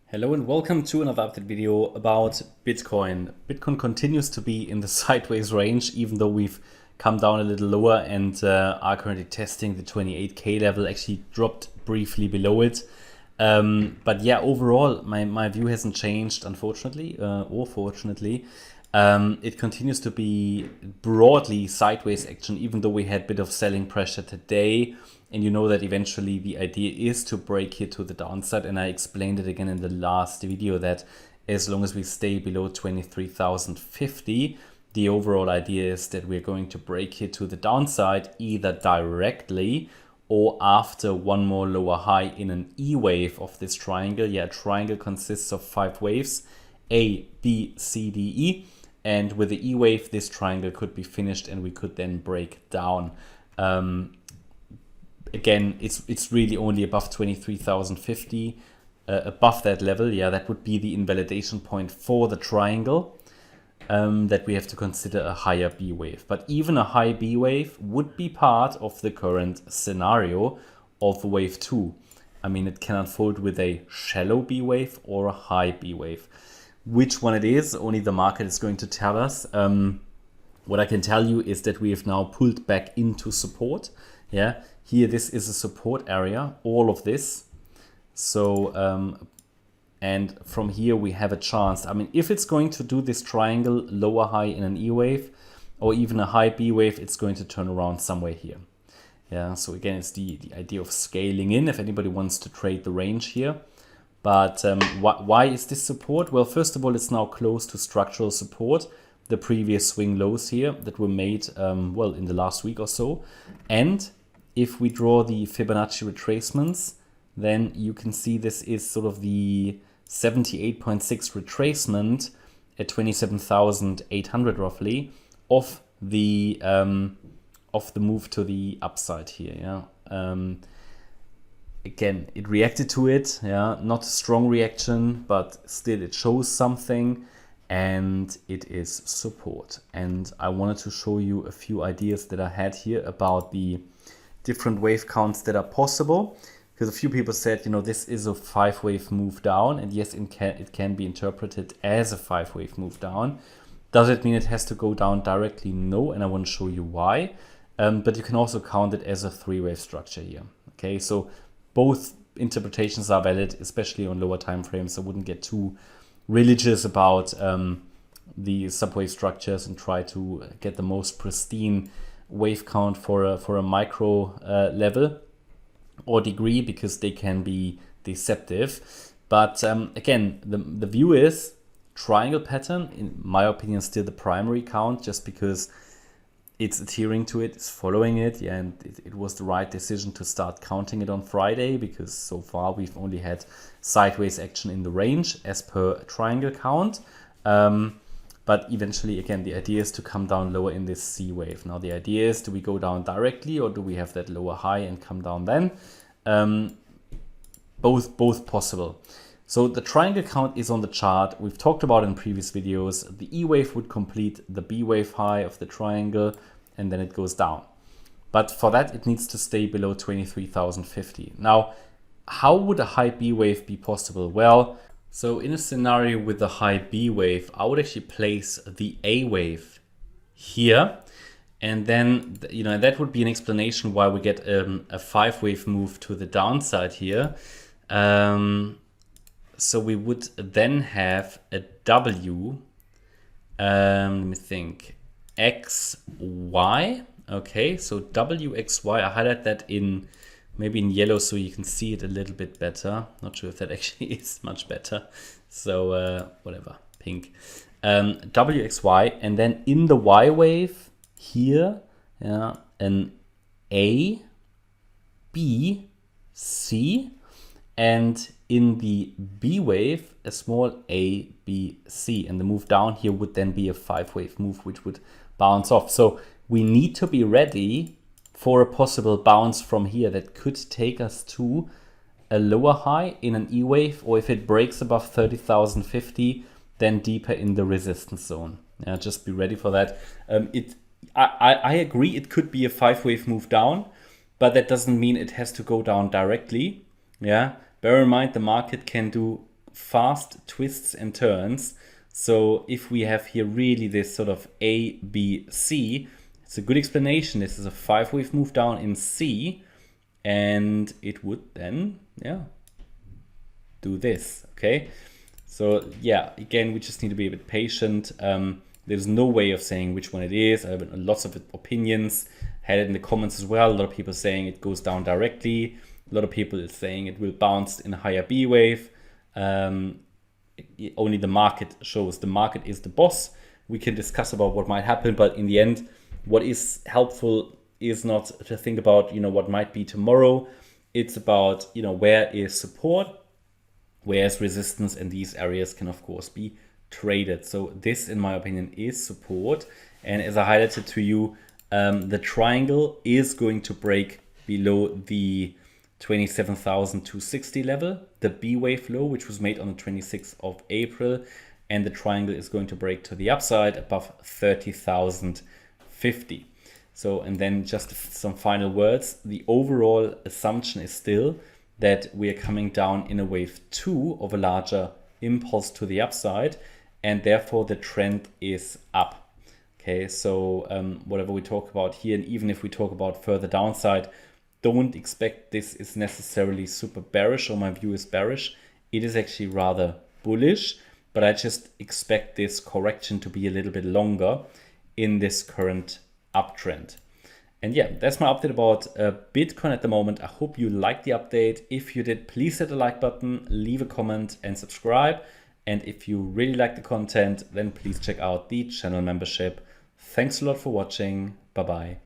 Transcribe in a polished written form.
Hello and welcome to another update video about Bitcoin. Bitcoin continues to be in the sideways range, even though we've come down a little lower and are currently testing the 28K level, actually dropped briefly below it. But yeah, overall, my view hasn't changed, unfortunately, or fortunately. It continues to be broadly sideways action, even though we had a bit of selling pressure today. And you know that eventually the idea is to break here to the downside. And I explained it again in the last video that as long as we stay below 23,050, the overall idea is that we're going to break here to the downside either directly or after one more lower high in an E wave of this triangle. Yeah, a triangle consists of 5 waves, A, B, C, D, E. And with the E wave, this triangle could be finished and we could then break down. Again, it's really only above 23,050, above that level. Yeah, that would be the invalidation point for the triangle, that we have to consider a higher B wave. But even a high B wave would be part of the current scenario of wave 2. I mean, it can unfold with a shallow B wave or a high B wave. Which one it is, only the market is going to tell us. What I can tell you is that we have now pulled back into support. Yeah, here this is a support area, all of this. So, and from here we have a chance. I mean, if it's going to do this triangle, lower high in an E wave, or even a high B wave, it's going to turn around somewhere here. Yeah, so again, it's the idea of scaling in if anybody wants to trade the range here. But why is this support? Well, first of all, it's now close to structural support, the previous swing lows here that were made, well, in the last week or so. And if we draw the Fibonacci retracements, then you can see this is sort of the 78.6 retracement at 27,800 roughly of the move to the upside here. Yeah. Again, it reacted to it. Yeah, not a strong reaction, but still it shows something, and it is support. And I wanted to show you a few ideas that I had here about the different wave counts that are possible, because a few people said, you know, this is a 5-wave move down, and yes, it can be interpreted as a 5-wave move down. Does it mean it has to go down directly? No, and I want to show you why. But you can also count it as a 3-wave structure here. Okay, so both interpretations are valid, especially on lower time frames. I wouldn't get too religious about the subwave structures and try to get the most pristine wave count for a micro level or degree, because they can be deceptive. But again, the view is triangle pattern, in my opinion, still the primary count, just because it's adhering to it, it's following it. Yeah, and it was the right decision to start counting it on Friday, because so far we've only had sideways action in the range as per triangle count. But eventually, again, the idea is to come down lower in this C wave. Now, the idea is, do we go down directly or do we have that lower high and come down then? Both possible. So the triangle count is on the chart. We've talked about it in previous videos. The E wave would complete the B wave high of the triangle, and then it goes down. But for that, it needs to stay below 23,050. Now, how would a high B wave be possible? Well, so in a scenario with a high B wave, I would actually place the A wave here. And then, you know, that would be an explanation why we get a 5-wave move to the downside here. So we would then have a W, let me think, XY. Okay, so WXY, I highlight that in maybe in yellow so you can see it a little bit better. Not sure if that actually is much better. So whatever, pink. WXY, and then in the Y wave here, yeah, an A, B, C, and in the B wave, a small A, B, C. And the move down here would then be a 5-wave move, which would bounce off. So we need to be ready for a possible bounce from here that could take us to a lower high in an E wave, or if it breaks above 30,050, then deeper in the resistance zone. Yeah, just be ready for that. I agree it could be a 5-wave move down, but that doesn't mean it has to go down directly. Yeah, bear in mind the market can do fast twists and turns. So if we have here really this sort of A, B, C, it's a good explanation. This is a 5-wave move down in C, and it would then, do this, okay? So yeah, again, we just need to be a bit patient. There's no way of saying which one it is. I have lots of opinions, had it in the comments as well. A lot of people saying it goes down directly. A lot of people are saying it will bounce in a higher B wave. Only the market shows. The market is the boss. We can discuss about what might happen, but in the end, what is helpful is not to think about, what might be tomorrow. It's about, where is support, where is resistance, and these areas can of course be traded. So this, in my opinion, is support. And as I highlighted to you, the triangle is going to break below the 27,260 level, the B wave low, which was made on the 26th of April, and the triangle is going to break to the upside above 30,050. So, and then just some final words. The overall assumption is still that we are coming down in a wave 2 of a larger impulse to the upside, and therefore the trend is up. Okay, so whatever we talk about here, and even if we talk about further downside, don't expect this is necessarily super bearish, or my view is bearish. It is actually rather bullish, but I just expect this correction to be a little bit longer in this current uptrend. And yeah, that's my update about Bitcoin at the moment. I hope you liked the update. If you did, please hit the like button, leave a comment and subscribe. And if you really like the content, then please check out the channel membership. Thanks a lot for watching. Bye-bye.